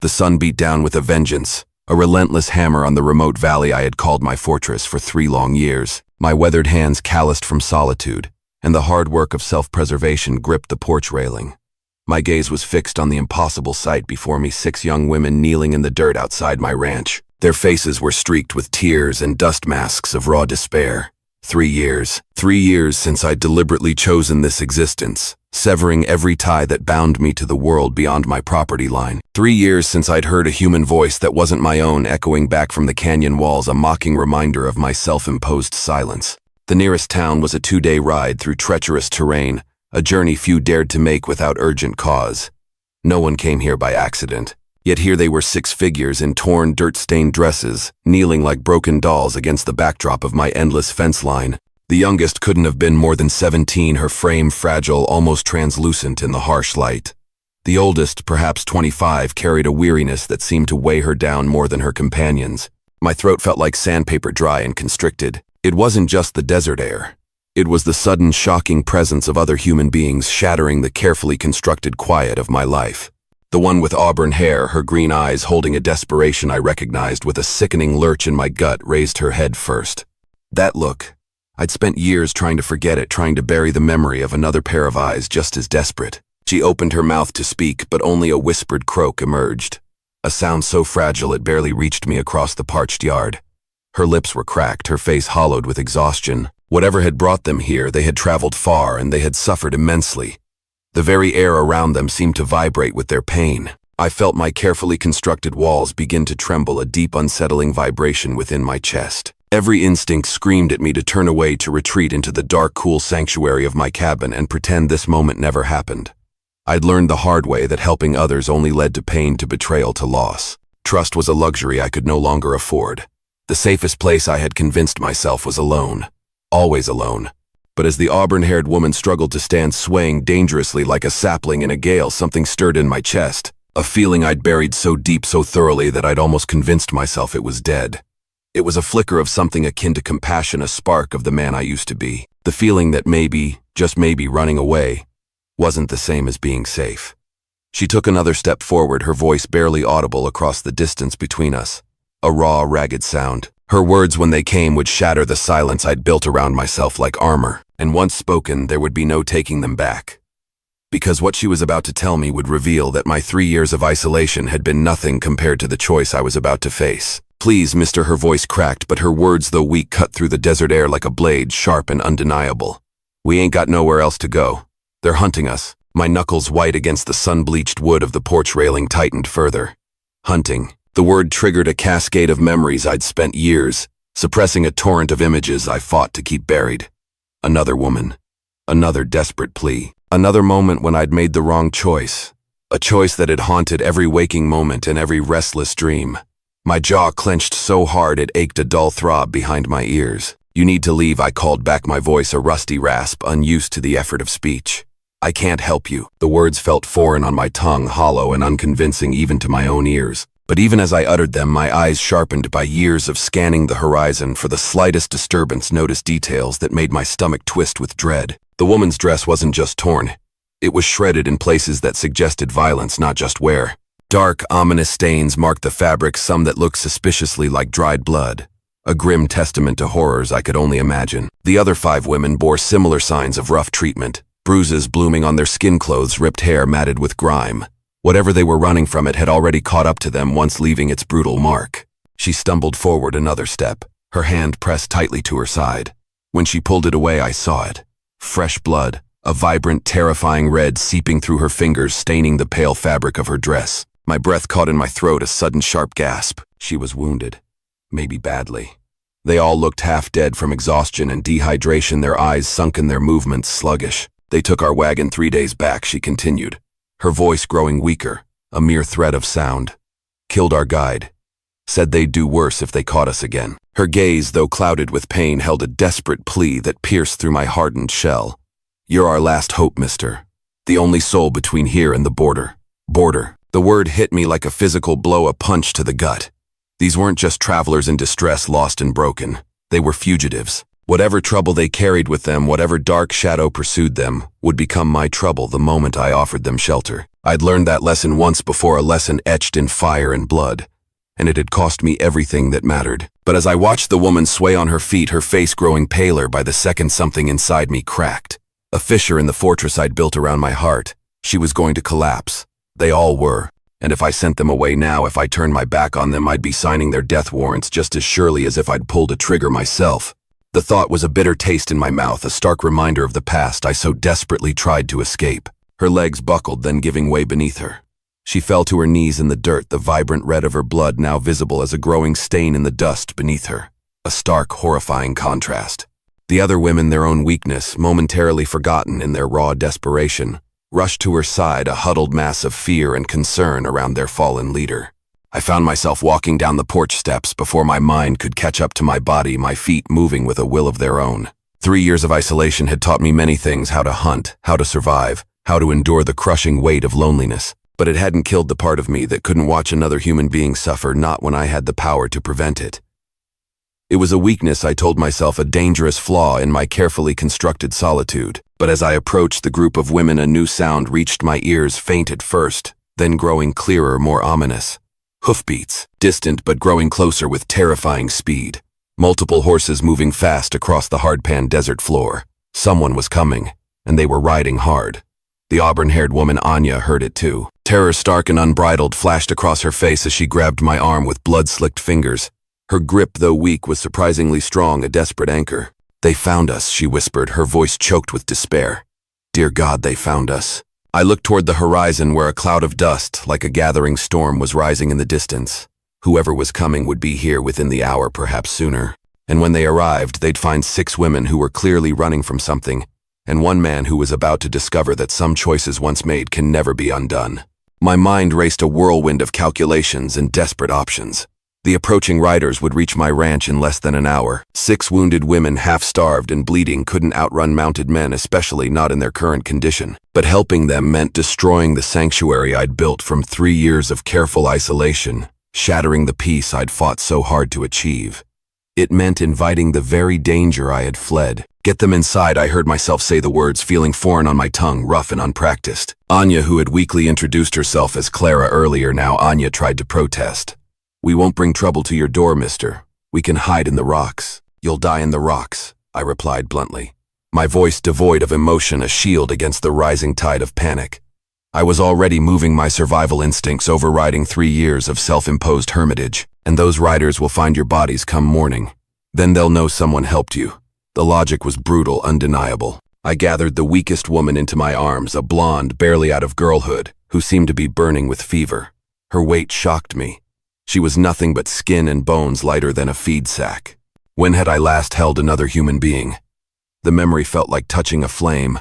The sun beat down with a vengeance, a relentless hammer on the remote valley I had called my fortress for 3 long years. My weathered hands calloused from solitude, and the hard work of self-preservation gripped the porch railing. My gaze was fixed on the impossible sight before me, 6 young women kneeling in the dirt outside my ranch. Their faces were streaked with tears and dust masks of raw despair. 3 years since I'd deliberately chosen this existence, severing every tie that bound me to the world beyond my property line. 3 years since I'd heard a human voice that wasn't my own echoing back from the canyon walls, a mocking reminder of my self-imposed silence. The nearest town was a 2-day ride through treacherous terrain, a journey few dared to make without urgent cause. No one came here by accident. Yet here they were, 6 figures in torn, dirt-stained dresses, kneeling like broken dolls against the backdrop of my endless fence line. The youngest couldn't have been more than 17, her frame fragile, almost translucent in the harsh light. The oldest, perhaps 25, carried a weariness that seemed to weigh her down more than her companions. My throat felt like sandpaper, dry and constricted. It wasn't just the desert air. It was the sudden, shocking presence of other human beings shattering the carefully constructed quiet of my life. The one with auburn hair, her green eyes holding a desperation I recognized with a sickening lurch in my gut, raised her head first. That look. I'd spent years trying to forget it, trying to bury the memory of another pair of eyes just as desperate. She opened her mouth to speak, but only a whispered croak emerged. A sound so fragile it barely reached me across the parched yard. Her lips were cracked, her face hollowed with exhaustion. Whatever had brought them here, they had traveled far and they had suffered immensely. The very air around them seemed to vibrate with their pain. I felt my carefully constructed walls begin to tremble, a deep, unsettling vibration within my chest. Every instinct screamed at me to turn away, to retreat into the dark, cool sanctuary of my cabin and pretend this moment never happened. I'd learned the hard way that helping others only led to pain, to betrayal, to loss. Trust was a luxury I could no longer afford. The safest place, I had convinced myself, was alone. Always alone. But as the auburn-haired woman struggled to stand, swaying dangerously like a sapling in a gale, something stirred in my chest, a feeling I'd buried so deep, so thoroughly, that I'd almost convinced myself it was dead. It was a flicker of something akin to compassion, a spark of the man I used to be. The feeling that maybe, just maybe, running away wasn't the same as being safe. She took another step forward, her voice barely audible across the distance between us, a raw, ragged sound. Her words, when they came, would shatter the silence I'd built around myself like armor, and once spoken, there would be no taking them back. Because what she was about to tell me would reveal that my 3 years of isolation had been nothing compared to the choice I was about to face. "Please, mister," her voice cracked, but her words, though weak, cut through the desert air like a blade, sharp and undeniable. "We ain't got nowhere else to go. They're hunting us." My knuckles, white against the sun-bleached wood of the porch railing, tightened further. Hunting. The word triggered a cascade of memories I'd spent years suppressing, a torrent of images I fought to keep buried. Another woman. Another desperate plea. Another moment when I'd made the wrong choice. A choice that had haunted every waking moment and every restless dream. My jaw clenched so hard it ached, a dull throb behind my ears. "You need to leave," I called back, my voice a rusty rasp, unused to the effort of speech. "I can't help you." The words felt foreign on my tongue, hollow and unconvincing even to my own ears. But even as I uttered them, my eyes, sharpened by years of scanning the horizon for the slightest disturbance, noticed details that made my stomach twist with dread. The woman's dress wasn't just torn. It was shredded in places that suggested violence, not just wear. Dark, ominous stains marked the fabric, some that looked suspiciously like dried blood. A grim testament to horrors I could only imagine. The other 5 women bore similar signs of rough treatment. Bruises blooming on their skin, clothes, ripped hair matted with grime. Whatever they were running from, it had already caught up to them, once leaving its brutal mark. She stumbled forward another step, her hand pressed tightly to her side. When she pulled it away, I saw it. Fresh blood, a vibrant, terrifying red seeping through her fingers, staining the pale fabric of her dress. My breath caught in my throat, a sudden sharp gasp. She was wounded. Maybe badly. They all looked half dead from exhaustion and dehydration, their eyes sunken, their movements sluggish. "They took our wagon 3 days back," she continued, her voice growing weaker, a mere thread of sound. "Killed our guide. Said they'd do worse if they caught us again." Her gaze, though clouded with pain, held a desperate plea that pierced through my hardened shell. "You're our last hope, mister. The only soul between here and the border." Border. The word hit me like a physical blow, a punch to the gut. These weren't just travelers in distress, lost and broken. They were fugitives. Whatever trouble they carried with them, whatever dark shadow pursued them, would become my trouble the moment I offered them shelter. I'd learned that lesson once before, a lesson etched in fire and blood, and it had cost me everything that mattered. But as I watched the woman sway on her feet, her face growing paler by the second, something inside me cracked. A fissure in the fortress I'd built around my heart. She was going to collapse. They all were. And if I sent them away now, if I turned my back on them, I'd be signing their death warrants just as surely as if I'd pulled a trigger myself. The thought was a bitter taste in my mouth, a stark reminder of the past I so desperately tried to escape. Her legs buckled, then giving way beneath her. She fell to her knees in the dirt, the vibrant red of her blood now visible as a growing stain in the dust beneath her. A stark, horrifying contrast. The other women, their own weakness, momentarily forgotten in their raw desperation, rushed to her side, a huddled mass of fear and concern around their fallen leader. I found myself walking down the porch steps before my mind could catch up to my body, my feet moving with a will of their own. 3 years of isolation had taught me many things: how to hunt, how to survive, how to endure the crushing weight of loneliness. But it hadn't killed the part of me that couldn't watch another human being suffer, not when I had the power to prevent it. It was a weakness, I told myself, a dangerous flaw in my carefully constructed solitude. But as I approached the group of women, a new sound reached my ears, faint at first, then growing clearer, more ominous. Hoofbeats, distant but growing closer with terrifying speed. Multiple horses moving fast across the hard-pan desert floor. Someone was coming, and they were riding hard. The auburn-haired woman Anya heard it too. Terror, stark and unbridled, flashed across her face as she grabbed my arm with blood-slicked fingers. Her grip, though weak, was surprisingly strong, a desperate anchor. "They found us," she whispered, her voice choked with despair. "Dear God, they found us." I looked toward the horizon, where a cloud of dust, like a gathering storm, was rising in the distance. Whoever was coming would be here within the hour, perhaps sooner. And when they arrived, they'd find 6 women who were clearly running from something, and 1 man who was about to discover that some choices once made can never be undone. My mind raced a whirlwind of calculations and desperate options. The approaching riders would reach my ranch in less than an hour. 6 wounded women, half-starved and bleeding, couldn't outrun mounted men, especially not in their current condition. But helping them meant destroying the sanctuary I'd built from 3 years of careful isolation, shattering the peace I'd fought so hard to achieve. It meant inviting the very danger I had fled. "Get them inside," I heard myself say the words, feeling foreign on my tongue, rough and unpracticed. Anya, who had weakly introduced herself as Clara earlier, now Anya, tried to protest. "We won't bring trouble to your door, mister. We can hide in the rocks." "You'll die in the rocks," I replied bluntly, my voice devoid of emotion, a shield against the rising tide of panic. I was already moving my survival instincts, overriding 3 years of self-imposed hermitage. "And those riders will find your bodies come morning. Then they'll know someone helped you." The logic was brutal, undeniable. I gathered the weakest woman into my arms, a blonde barely out of girlhood, who seemed to be burning with fever. Her weight shocked me. She was nothing but skin and bones, lighter than a feed sack. When had I last held another human being? The memory felt like touching a flame,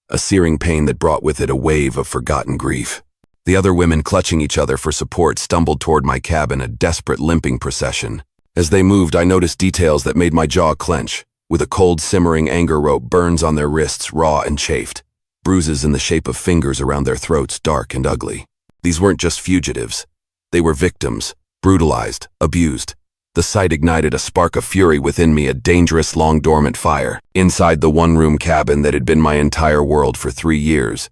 a searing pain that brought with it a wave of forgotten grief. The other women, clutching each other for support, stumbled toward my cabin, a desperate limping procession. As they moved, I noticed details that made my jaw clench. With a cold, simmering anger, rope burns on their wrists, raw and chafed. Bruises in the shape of fingers around their throats, dark and ugly. These weren't just fugitives. They were victims, brutalized, abused. The sight ignited a spark of fury within me, a dangerous, long-dormant fire. Inside the one-room cabin that had been my entire world for 3 years,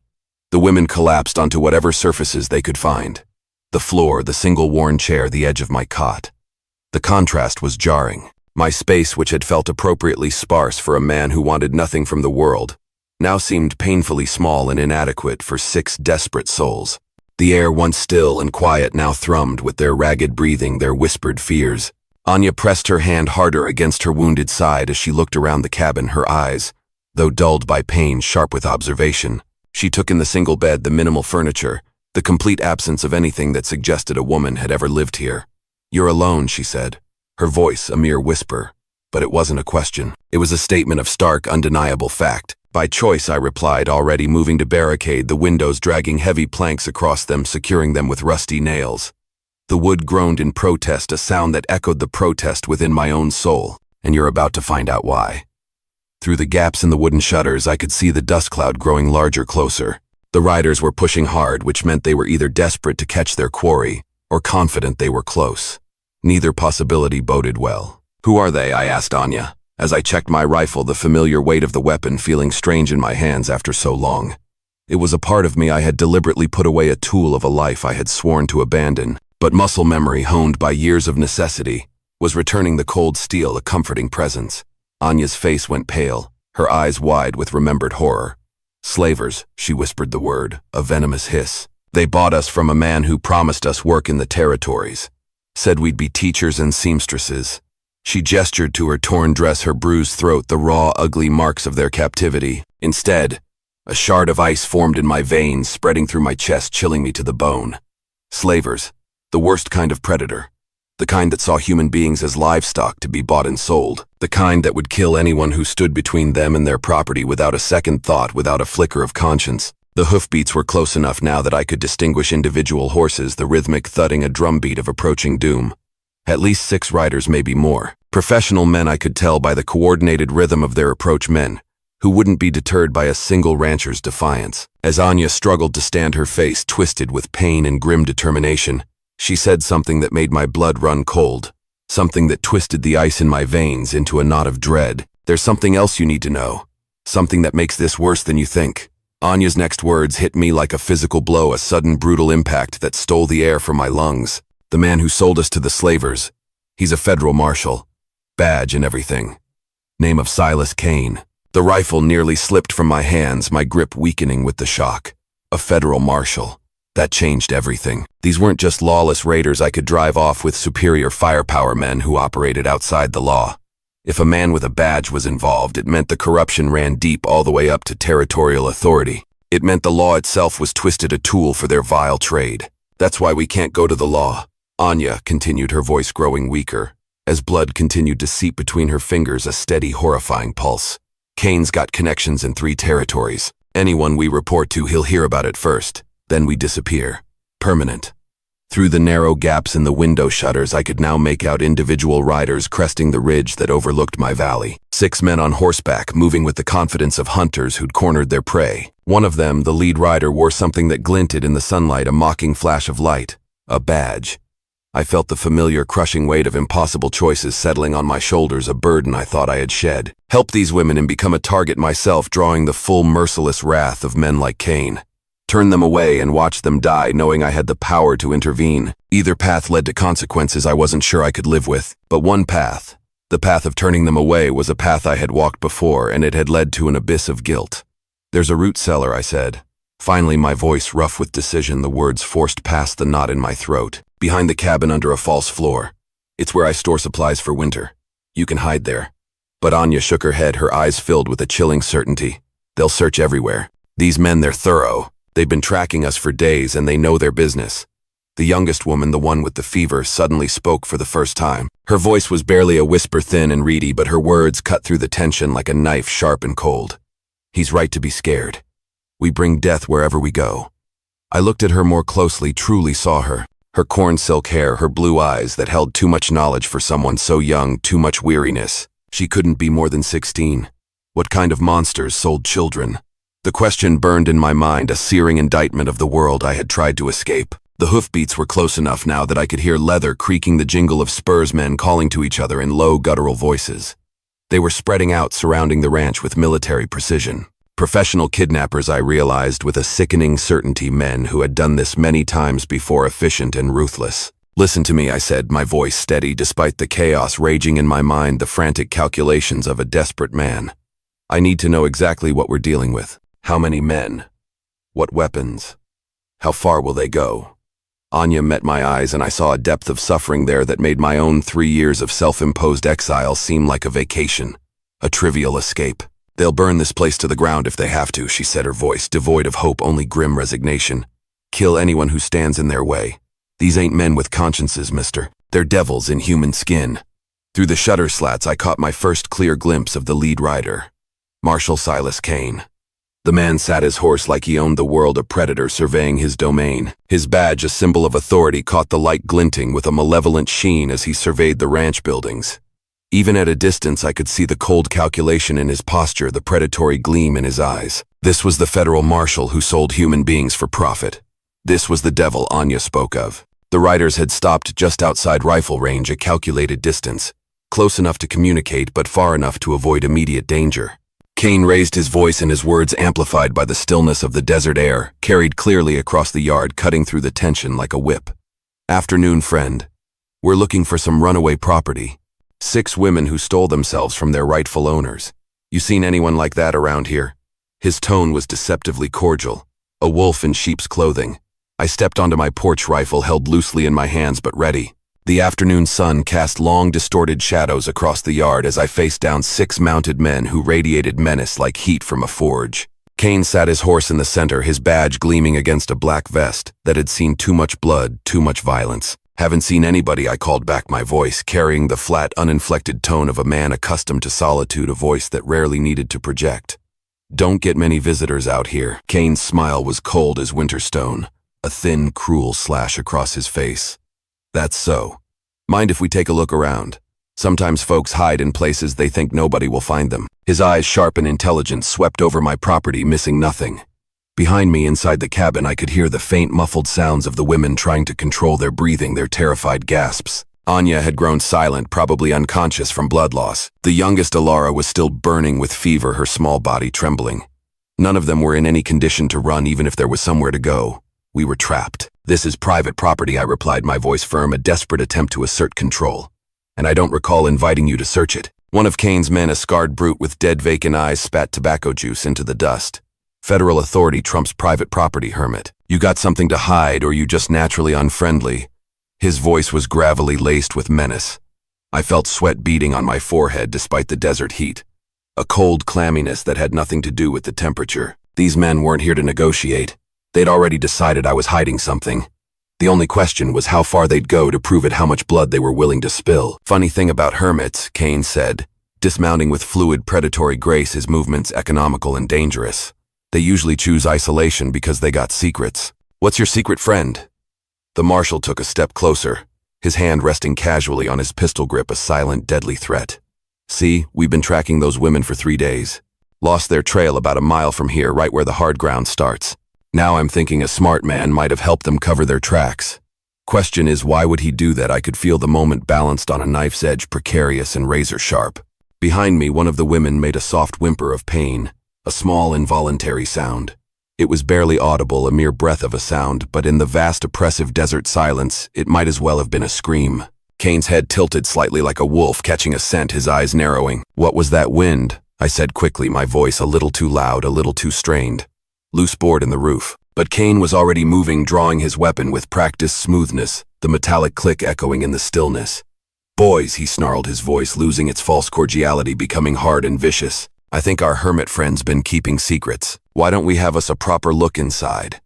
the women collapsed onto whatever surfaces they could find. The floor, the single worn chair, the edge of my cot. The contrast was jarring. My space, which had felt appropriately sparse for a man who wanted nothing from the world, now seemed painfully small and inadequate for 6 desperate souls. The air, once still and quiet, now thrummed with their ragged breathing, their whispered fears. Anya pressed her hand harder against her wounded side as she looked around the cabin, her eyes, though dulled by pain, sharp with observation. She took in the single bed, the minimal furniture, the complete absence of anything that suggested a woman had ever lived here. "You're alone," she said, her voice a mere whisper. But it wasn't a question. It was a statement of stark, undeniable fact. "By choice," I replied, already moving to barricade the windows, dragging heavy planks across them, securing them with rusty nails. The wood groaned in protest, a sound that echoed the protest within my own soul. "And you're about to find out why." Through the gaps in the wooden shutters, I could see the dust cloud growing larger, closer. The riders were pushing hard, which meant they were either desperate to catch their quarry or confident they were close. Neither possibility boded well. "Who are they?" I asked Anya, as I checked my rifle, the familiar weight of the weapon feeling strange in my hands after so long. It was a part of me I had deliberately put away, a tool of a life I had sworn to abandon. But muscle memory, honed by years of necessity, was returning the cold steel a comforting presence. Anya's face went pale, her eyes wide with remembered horror. Slavers, she whispered the word, a venomous hiss. They bought us from a man who promised us work in the territories. Said we'd be teachers and seamstresses. She gestured to her torn dress, her bruised throat, the raw, ugly marks of their captivity. Instead, a shard of ice formed in my veins, spreading through my chest, chilling me to the bone. Slavers, the worst kind of predator. The kind that saw human beings as livestock to be bought and sold. The kind that would kill anyone who stood between them and their property without a second thought, without a flicker of conscience. The hoofbeats were close enough now that I could distinguish individual horses, the rhythmic thudding, a drumbeat of approaching doom. At least 6 riders, maybe more. Professional men, I could tell by the coordinated rhythm of their approach, men who wouldn't be deterred by a single rancher's defiance. As Anya struggled to stand, her face twisted with pain and grim determination, she said something that made my blood run cold, something that twisted the ice in my veins into a knot of dread. There's something else you need to know, something that makes this worse than you think. Anya's next words hit me like a physical blow, a sudden brutal impact that stole the air from my lungs. The man who sold us to the slavers, he's a federal marshal, badge and everything. Name of Silas Kane. The rifle nearly slipped from my hands, my grip weakening with the shock. A federal marshal. That changed everything. These weren't just lawless raiders I could drive off with, superior firepower men who operated outside the law. If a man with a badge was involved, it meant the corruption ran deep, all the way up to territorial authority. It meant the law itself was twisted, a tool for their vile trade. That's why we can't go to the law. Anya continued, her voice growing weaker, as blood continued to seep between her fingers, a steady, horrifying pulse. Kane's got connections in 3 territories. Anyone we report to, he'll hear about it first. Then we disappear. Permanent. Through the narrow gaps in the window shutters, I could now make out individual riders cresting the ridge that overlooked my valley. 6 men on horseback, moving with the confidence of hunters who'd cornered their prey. One of them, the lead rider, wore something that glinted in the sunlight, a mocking flash of light. A badge. I felt the familiar crushing weight of impossible choices settling on my shoulders, a burden I thought I had shed. Help these women and become a target myself, drawing the full merciless wrath of men like Kane. Turn them away and watch them die, knowing I had the power to intervene. Either path led to consequences I wasn't sure I could live with. But one path, the path of turning them away, was a path I had walked before, and it had led to an abyss of guilt. There's a root cellar, I said. Finally, my voice rough with decision, the words forced past the knot in my throat. Behind the cabin under a false floor. It's where I store supplies for winter. You can hide there. But Anya shook her head, her eyes filled with a chilling certainty. They'll search everywhere. These men, they're thorough. They've been tracking us for days, and they know their business. The youngest woman, the one with the fever, suddenly spoke for the first time. Her voice was barely a whisper, thin and reedy, but her words cut through the tension like a knife, sharp and cold. He's right to be scared. We bring death wherever we go. I looked at her more closely, truly saw her. Her corn silk hair, her blue eyes that held too much knowledge for someone so young, too much weariness. She couldn't be more than 16. What kind of monsters sold children? The question burned in my mind, a searing indictment of the world I had tried to escape. The hoofbeats were close enough now that I could hear leather creaking, the jingle of spurs, men calling to each other in low, guttural voices. They were spreading out, surrounding the ranch with military precision. Professional kidnappers, I realized with a sickening certainty, men who had done this many times before, efficient and ruthless. Listen to me, I said, my voice steady despite the chaos raging in my mind, the frantic calculations of a desperate man. I need to know exactly what we're dealing with. How many men? What weapons? How far will they go? Anya met my eyes, and I saw a depth of suffering there that made my own 3 years of self-imposed exile seem like a vacation, a trivial escape. They'll burn this place to the ground if they have to, she said, her voice devoid of hope, only grim resignation. Kill anyone who stands in their way. These ain't men with consciences, mister. They're devils in human skin. Through the shutter slats, I caught my first clear glimpse of the lead rider, Marshal Silas Kane. The man sat his horse like he owned the world, a predator surveying his domain. His badge, a symbol of authority, caught the light glinting with a malevolent sheen as he surveyed the ranch buildings. Even at a distance, I could see the cold calculation in his posture, the predatory gleam in his eyes. This was the federal marshal who sold human beings for profit. This was the devil Anya spoke of. The riders had stopped just outside rifle range, a calculated distance, close enough to communicate but far enough to avoid immediate danger. Kane raised his voice, and his words, amplified by the stillness of the desert air, carried clearly across the yard, cutting through the tension like a whip. "Afternoon, friend. We're looking for some runaway property. 6 women who stole themselves from their rightful owners. You seen anyone like that around here?" His tone was deceptively cordial. A wolf in sheep's clothing. I stepped onto my porch rifle, held loosely in my hands but ready. The afternoon sun cast long, distorted shadows across the yard as I faced down 6 mounted men who radiated menace like heat from a forge. Kane sat his horse in the center, his badge gleaming against a black vest that had seen too much blood, too much violence. "Haven't seen anybody," I called back, my voice carrying the flat, uninflected tone of a man accustomed to solitude, a voice that rarely needed to project. "Don't get many visitors out here." Kane's smile was cold as winter stone, a thin, cruel slash across his face. "That's so. Mind if we take a look around? Sometimes folks hide in places they think nobody will find them." His eyes, sharp and intelligent, swept over my property, missing nothing. Behind me, inside the cabin, I could hear the faint, muffled sounds of the women trying to control their breathing, their terrified gasps. Anya had grown silent, probably unconscious from blood loss. The youngest, Alara, was still burning with fever, her small body trembling. None of them were in any condition to run, even if there was somewhere to go. We were trapped. "This is private property," I replied, my voice firm, a desperate attempt to assert control. "And I don't recall inviting you to search it." One of Kane's men, a scarred brute with dead, vacant eyes, spat tobacco juice into the dust. "Federal authority trumps private property, hermit. You got something to hide, or you just naturally unfriendly." His voice was gravelly, laced with menace. I felt sweat beading on my forehead despite the desert heat. A cold clamminess that had nothing to do with the temperature. These men weren't here to negotiate. They'd already decided I was hiding something. The only question was how far they'd go to prove it, how much blood they were willing to spill. "Funny thing about hermits," Kane said, dismounting with fluid, predatory grace, his movements economical and dangerous. "They usually choose isolation because they got secrets." "What's your secret, friend?" The marshal took a step closer, his hand resting casually on his pistol grip, a silent, deadly threat. "See, we've been tracking those women for 3 days. Lost their trail about a mile from here, right where the hard ground starts. Now I'm thinking a smart man might have helped them cover their tracks. Question is, why would he do that? I could feel the moment balanced on a knife's edge, precarious and razor sharp. Behind me, one of the women made a soft whimper of pain, a small, involuntary sound. It was barely audible, a mere breath of a sound, but in the vast, oppressive desert silence, it might as well have been a scream. Kane's head tilted slightly like a wolf catching a scent, his eyes narrowing. "What was that wind?" I said quickly, my voice a little too loud, a little too strained. "Loose board in the roof." But Kane was already moving, drawing his weapon with practiced smoothness, the metallic click echoing in the stillness. "Boys," he snarled, his voice losing its false cordiality, becoming hard and vicious. "I think our hermit friend's been keeping secrets. Why don't we have us a proper look inside?"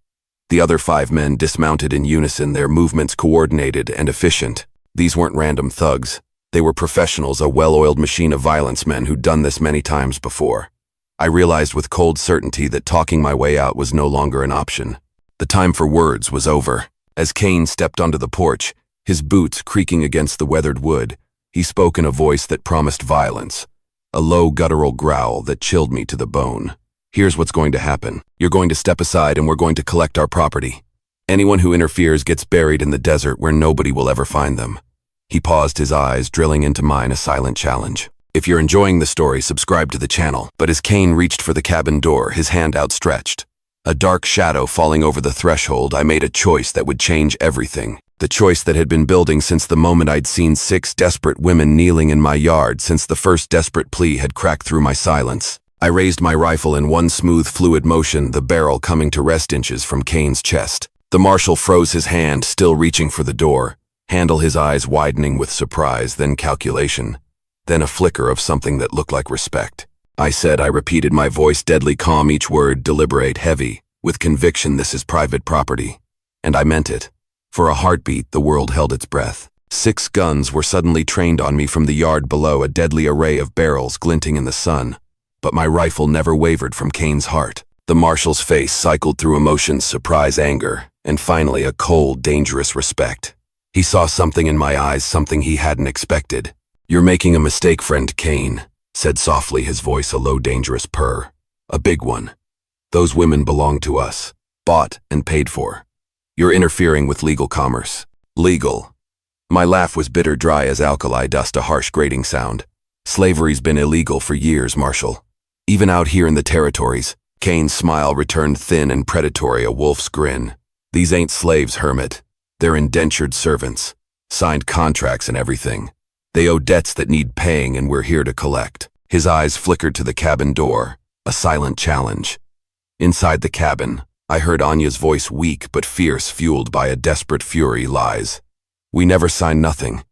The other 5 men dismounted in unison, their movements coordinated and efficient. These weren't random thugs. They were professionals, a well-oiled machine of violence, men who'd done this many times before. I realized with cold certainty that talking my way out was no longer an option. The time for words was over. As Kane stepped onto the porch, his boots creaking against the weathered wood, he spoke in a voice that promised violence, a low, guttural growl that chilled me to the bone. "Here's what's going to happen. You're going to step aside and we're going to collect our property. Anyone who interferes gets buried in the desert where nobody will ever find them." He paused, his eyes drilling into mine, a silent challenge. If you're enjoying the story, subscribe to the channel. But as Kane reached for the cabin door, his hand outstretched, a dark shadow falling over the threshold, I made a choice that would change everything. The choice that had been building since the moment I'd seen 6 desperate women kneeling in my yard, since the first desperate plea had cracked through my silence. I raised my rifle in one smooth, fluid motion, the barrel coming to rest inches from Kane's chest. The marshal froze his hand, still reaching for the door, handle his eyes widening with surprise, then calculation. Then a flicker of something that looked like respect. "I said," I repeated, my voice deadly calm, each word deliberate, heavy, with conviction, "this is private property." And I meant it. For a heartbeat, the world held its breath. 6 guns were suddenly trained on me from the yard below, a deadly array of barrels glinting in the sun. But my rifle never wavered from Kane's heart. The marshal's face cycled through emotions, surprise, anger, and finally a cold, dangerous respect. He saw something in my eyes, something he hadn't expected. "You're making a mistake, friend," Kane said softly, his voice a low, dangerous purr. "A big one. Those women belong to us, bought and paid for. You're interfering with legal commerce." "Legal?" My laugh was bitter, dry as alkali dust, a harsh grating sound. "Slavery's been illegal for years, Marshal. Even out here in the territories, Kane's smile returned thin and predatory, a wolf's grin. These ain't slaves, hermit. They're indentured servants. Signed contracts and everything. They owe debts that need paying and we're here to collect. His eyes flickered to the cabin door, a silent challenge. Inside the cabin, I heard Anya's voice, weak but fierce, fueled by a desperate fury. Lies. We never signed nothing.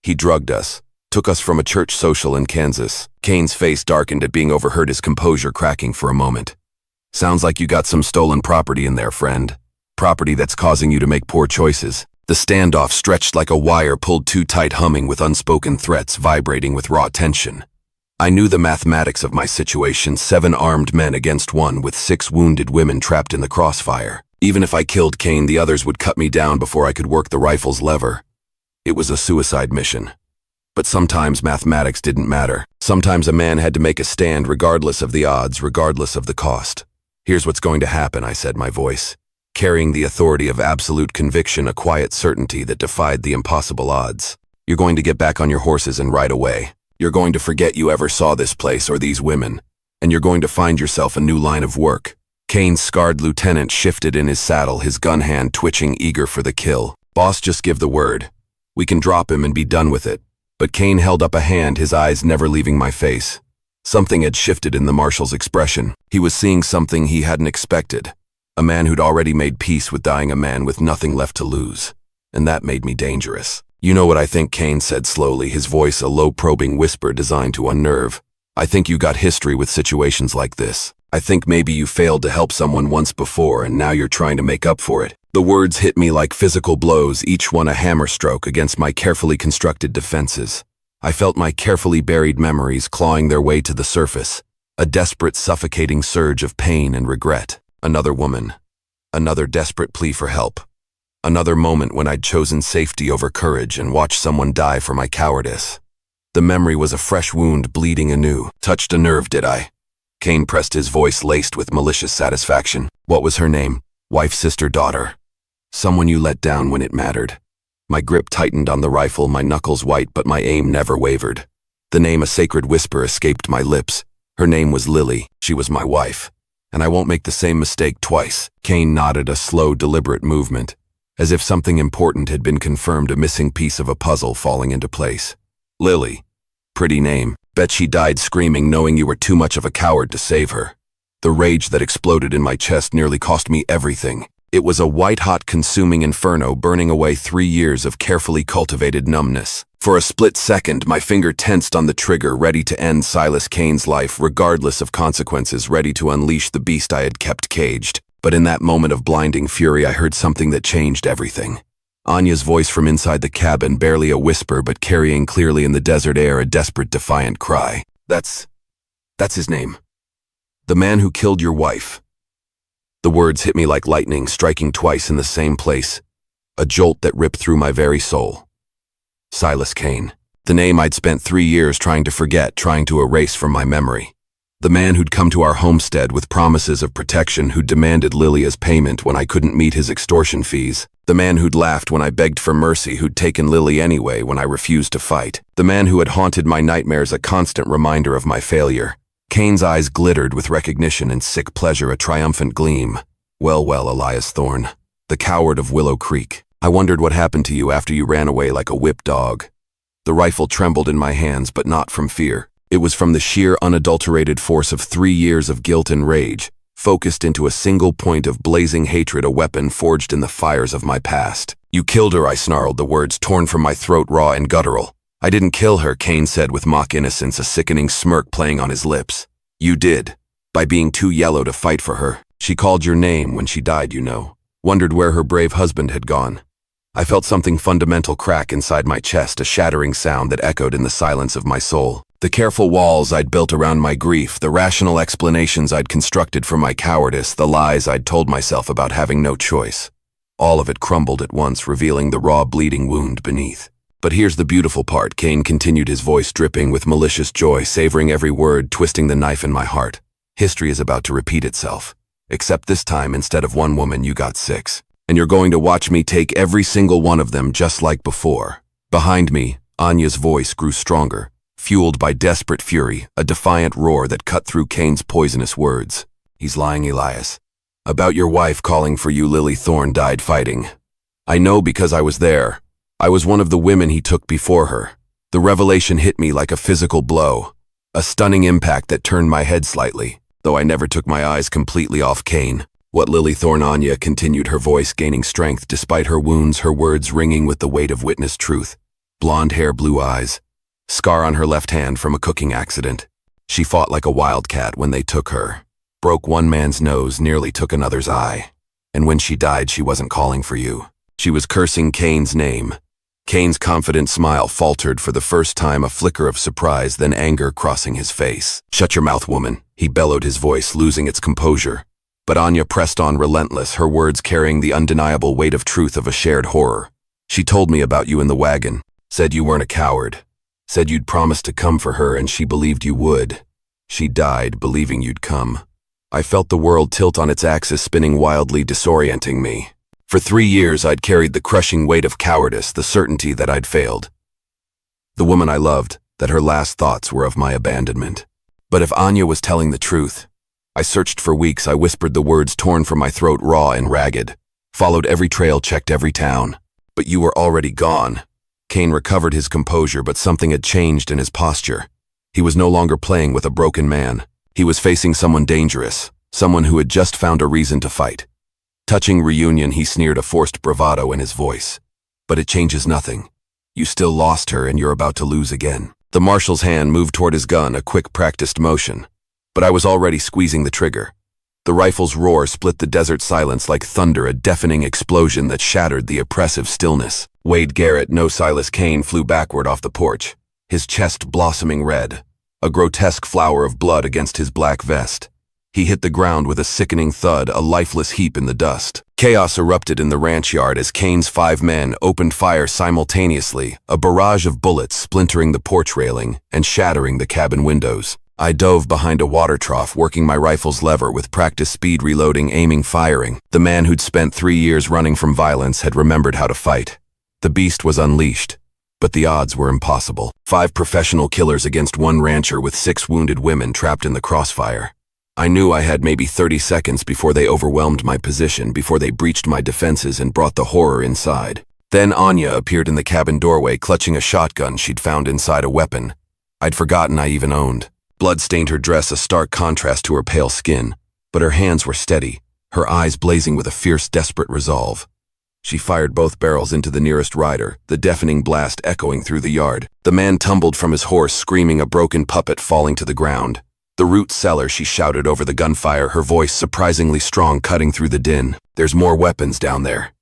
He drugged us, took us from a church social in Kansas. Kane's face darkened at being overheard, his composure cracking for a moment. Sounds like you got some stolen property in there, friend. Property that's causing you to make poor choices. The standoff stretched like a wire pulled too tight, humming with unspoken threats, vibrating with raw tension. I knew the mathematics of my situation: 7 armed men against 1, with 6 wounded women trapped in the crossfire. Even if I killed Kane, the others would cut me down before I could work the rifle's lever. It was a suicide mission. But sometimes mathematics didn't matter. Sometimes a man had to make a stand regardless of the odds, regardless of the cost. Here's what's going to happen, I said, my voice carrying the authority of absolute conviction, a quiet certainty that defied the impossible odds. You're going to get back on your horses and ride away. You're going to forget you ever saw this place or these women, and you're going to find yourself a new line of work. Kane's scarred lieutenant shifted in his saddle, his gun hand twitching, eager for the kill. Boss, just give the word. We can drop him and be done with it. But Kane held up a hand, his eyes never leaving my face. Something had shifted in the marshal's expression. He was seeing something he hadn't expected. A man who'd already made peace with dying, a man with nothing left to lose. And that made me dangerous. You know what I think, Kane said slowly, his voice a low probing whisper designed to unnerve. I think you got history with situations like this. I think maybe you failed to help someone once before and now you're trying to make up for it. The words hit me like physical blows, each one a hammer stroke against my carefully constructed defenses. I felt my carefully buried memories clawing their way to the surface, a desperate, suffocating surge of pain and regret. Another woman, another desperate plea for help. Another moment when I'd chosen safety over courage and watched someone die for my cowardice. The memory was a fresh wound bleeding anew. Touched a nerve, did I? Kane pressed, his voice laced with malicious satisfaction. What was her name? Wife, sister, daughter? Someone you let down when it mattered. My grip tightened on the rifle, my knuckles white, but my aim never wavered. The name, a sacred whisper, escaped my lips. Her name was Lily. She was my wife. And I won't make the same mistake twice. Kane nodded, a slow, deliberate movement, as if something important had been confirmed, a missing piece of a puzzle falling into place. Lily. Pretty name. Bet she died screaming, knowing you were too much of a coward to save her. The rage that exploded in my chest nearly cost me everything. It was a white-hot consuming inferno, burning away 3 years of carefully cultivated numbness. For a split second, my finger tensed on the trigger, ready to end Silas Kane's life, regardless of consequences, ready to unleash the beast I had kept caged. But in that moment of blinding fury, I heard something that changed everything. Anya's voice from inside the cabin, barely a whisper, but carrying clearly in the desert air a desperate, defiant cry. That's his name. The man who killed your wife. The words hit me like lightning, striking twice in the same place. A jolt that ripped through my very soul. Silas Kane. The name I'd spent 3 years trying to forget, trying to erase from my memory. The man who'd come to our homestead with promises of protection, who'd demanded Lily as payment when I couldn't meet his extortion fees. The man who'd laughed when I begged for mercy, who'd taken Lily anyway when I refused to fight. The man who had haunted my nightmares, a constant reminder of my failure. Kane's eyes glittered with recognition and sick pleasure, a triumphant gleam. Well, Elias Thorne, the coward of Willow Creek. I wondered what happened to you after you ran away like a whipped dog. The rifle trembled in my hands, but not from fear. It was from the sheer, unadulterated force of 3 years of guilt and rage, focused into a single point of blazing hatred, a weapon forged in the fires of my past. You killed her, I snarled, the words torn from my throat, raw and guttural. I didn't kill her, Kane said with mock innocence, a sickening smirk playing on his lips. You did, by being too yellow to fight for her. She called your name when she died, you know. Wondered where her brave husband had gone. I felt something fundamental crack inside my chest, a shattering sound that echoed in the silence of my soul. The careful walls I'd built around my grief, the rational explanations I'd constructed for my cowardice, the lies I'd told myself about having no choice. All of it crumbled at once, revealing the raw, bleeding wound beneath. But here's the beautiful part, Kane continued, his voice dripping with malicious joy, savoring every word, twisting the knife in my heart. History is about to repeat itself. Except this time, instead of 1 woman, you got 6. And you're going to watch me take every single one of them just like before. Behind me, Anya's voice grew stronger, fueled by desperate fury, a defiant roar that cut through Kane's poisonous words. He's lying, Elias. About your wife calling for you, Lily Thorne died fighting. I know because I was there. I was one of the women he took before her. The revelation hit me like a physical blow, a stunning impact that turned my head slightly, though I never took my eyes completely off Kane. What Lily Thorne? Anya continued, her voice gaining strength despite her wounds, her words ringing with the weight of witnessed truth. Blonde hair, blue eyes. Scar on her left hand from a cooking accident. She fought like a wildcat when they took her. Broke one man's nose, nearly took another's eye. And when she died, she wasn't calling for you. She was cursing Kane's name. Kane's confident smile faltered for the first time, a flicker of surprise, then anger crossing his face. Shut your mouth, woman, he bellowed, his voice losing its composure. But Anya pressed on, relentless, her words carrying the undeniable weight of truth of a shared horror. She told me about you in the wagon, said you weren't a coward, said you'd promised to come for her and she believed you would. She died believing you'd come. I felt the world tilt on its axis, spinning wildly, disorienting me. For 3 years I'd carried the crushing weight of cowardice, the certainty that I'd failed. The woman I loved, that her last thoughts were of my abandonment. But if Anya was telling the truth, I searched for weeks, I whispered the words torn from my throat, raw and ragged. Followed every trail, checked every town. But you were already gone. Kane recovered his composure, but something had changed in his posture. He was no longer playing with a broken man. He was facing someone dangerous, someone who had just found a reason to fight. Touching reunion, he sneered, a forced bravado in his voice. But it changes nothing. You still lost her and you're about to lose again. The marshal's hand moved toward his gun, a quick, practiced motion. But I was already squeezing the trigger. The rifle's roar split the desert silence like thunder, a deafening explosion that shattered the oppressive stillness. Wade Garrett, no Silas Kane, flew backward off the porch, his chest blossoming red, a grotesque flower of blood against his black vest. He hit the ground with a sickening thud, a lifeless heap in the dust. Chaos erupted in the ranch yard as Kane's 5 men opened fire simultaneously, a barrage of bullets splintering the porch railing and shattering the cabin windows. I dove behind a water trough, working my rifle's lever with practice speed, reloading, aiming, firing. The man who'd spent 3 years running from violence had remembered how to fight. The beast was unleashed, but the odds were impossible. 5 professional killers against 1 rancher with 6 wounded women trapped in the crossfire. I knew I had maybe 30 seconds before they overwhelmed my position, before they breached my defenses and brought the horror inside. Then Anya appeared in the cabin doorway, clutching a shotgun she'd found inside, a weapon I'd forgotten I even owned. Blood stained her dress, a stark contrast to her pale skin, but her hands were steady, her eyes blazing with a fierce, desperate resolve. She fired both barrels into the nearest rider, the deafening blast echoing through the yard. The man tumbled from his horse, screaming, a broken puppet falling to the ground. The root cellar, she shouted over the gunfire, her voice surprisingly strong, cutting through the din. There's more weapons down there.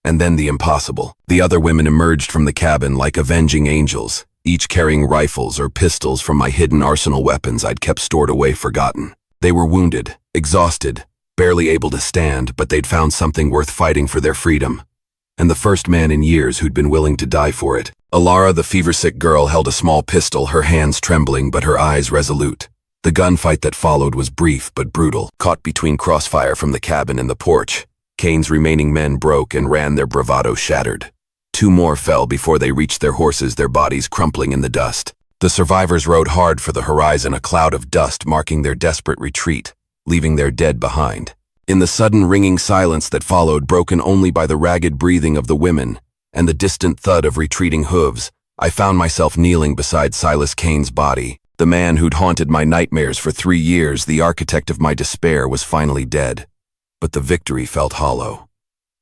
And then the impossible. The other women emerged from the cabin like avenging angels, each carrying rifles or pistols from my hidden arsenal, weapons I'd kept stored away, forgotten. They were wounded, exhausted, barely able to stand, but they'd found something worth fighting for, their freedom. And the first man in years who'd been willing to die for it. Alara, the fever-sick girl, held a small pistol, her hands trembling but her eyes resolute. The gunfight that followed was brief but brutal. Caught between crossfire from the cabin and the porch, Kane's remaining men broke and ran, their bravado shattered. 2 more fell before they reached their horses, their bodies crumpling in the dust. The survivors rode hard for the horizon, a cloud of dust marking their desperate retreat, leaving their dead behind. In the sudden ringing silence that followed, broken only by the ragged breathing of the women and the distant thud of retreating hooves, I found myself kneeling beside Silas Kane's body. The man who'd haunted my nightmares for 3 years, the architect of my despair, was finally dead. But the victory felt hollow.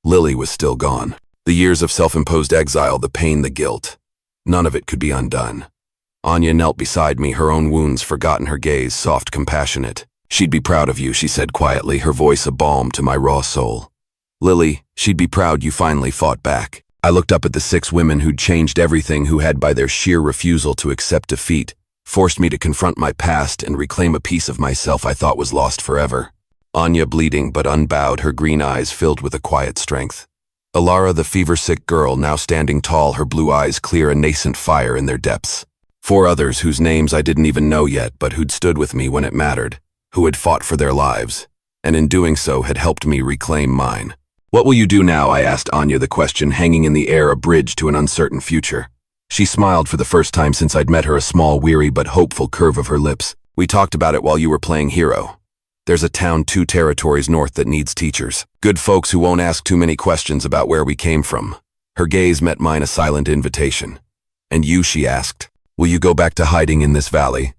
Lily was still gone. The years of self-imposed exile, the pain, the guilt, none of it could be undone. Anya knelt beside me, her own wounds forgotten, her gaze soft, compassionate. She'd be proud of you, she said quietly, her voice a balm to my raw soul. Lily, she'd be proud you finally fought back. I looked up at the 6 women who'd changed everything, who had, by their sheer refusal to accept defeat, forced me to confront my past and reclaim a piece of myself I thought was lost forever. Anya bleeding but unbowed, her green eyes filled with a quiet strength. Alara, the fever-sick girl, now standing tall, her blue eyes clear, a nascent fire in their depths. 4 others whose names I didn't even know yet, but who'd stood with me when it mattered, who had fought for their lives, and in doing so had helped me reclaim mine. What will you do now? I asked Anya, the question hanging in the air, a bridge to an uncertain future. She smiled for the first time since I'd met her, a small, weary but hopeful curve of her lips. We talked about it while you were playing hero. There's a town 2 territories north that needs teachers. Good folks who won't ask too many questions about where we came from. Her gaze met mine, a silent invitation. And you, she asked, will you go back to hiding in this valley?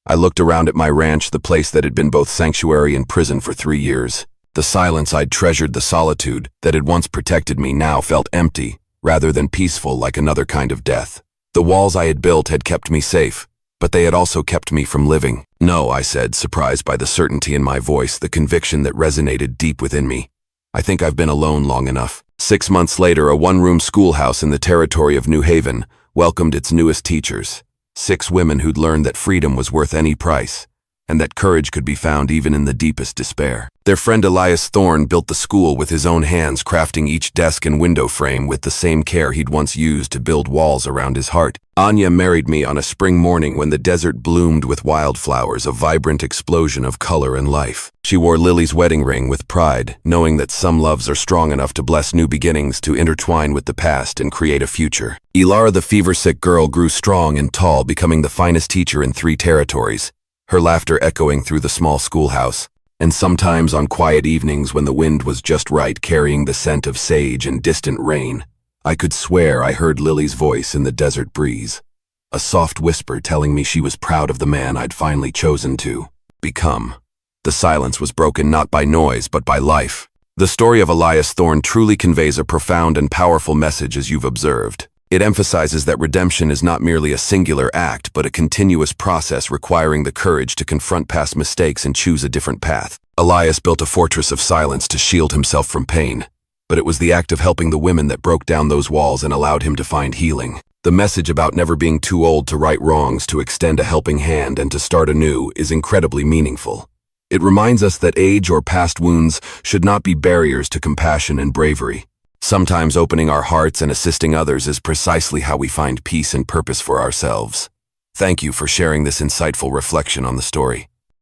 I looked around at my ranch, the place that had been both sanctuary and prison for 3 years. The silence I'd treasured, the solitude that had once protected me, now felt empty, rather than peaceful, like another kind of death. The walls I had built had kept me safe, but they had also kept me from living. No, I said, surprised by the certainty in my voice, the conviction that resonated deep within me. I think I've been alone long enough. 6 months later, a one-room schoolhouse in the territory of New Haven welcomed its newest teachers. 6 women who'd learned that freedom was worth any price, and that courage could be found even in the deepest despair. Their friend Elias Thorne built the school with his own hands, crafting each desk and window frame with the same care he'd once used to build walls around his heart. Anya married me on a spring morning when the desert bloomed with wildflowers, a vibrant explosion of color and life. She wore Lily's wedding ring with pride, knowing that some loves are strong enough to bless new beginnings, to intertwine with the past and create a future. Ilara, the fever-sick girl, grew strong and tall, becoming the finest teacher in 3 territories, her laughter echoing through the small schoolhouse. And sometimes on quiet evenings when the wind was just right, carrying the scent of sage and distant rain, I could swear I heard Lily's voice in the desert breeze, a soft whisper telling me she was proud of the man I'd finally chosen to become. The silence was broken not by noise, but by life. The story of Elias Thorne truly conveys a profound and powerful message, as you've observed. It emphasizes that redemption is not merely a singular act, but a continuous process requiring the courage to confront past mistakes and choose a different path. Elias built a fortress of silence to shield himself from pain, but it was the act of helping the women that broke down those walls and allowed him to find healing. The message about never being too old to right wrongs, to extend a helping hand, and to start anew is incredibly meaningful. It reminds us that age or past wounds should not be barriers to compassion and bravery. Sometimes opening our hearts and assisting others is precisely how we find peace and purpose for ourselves. Thank you for sharing this insightful reflection on the story.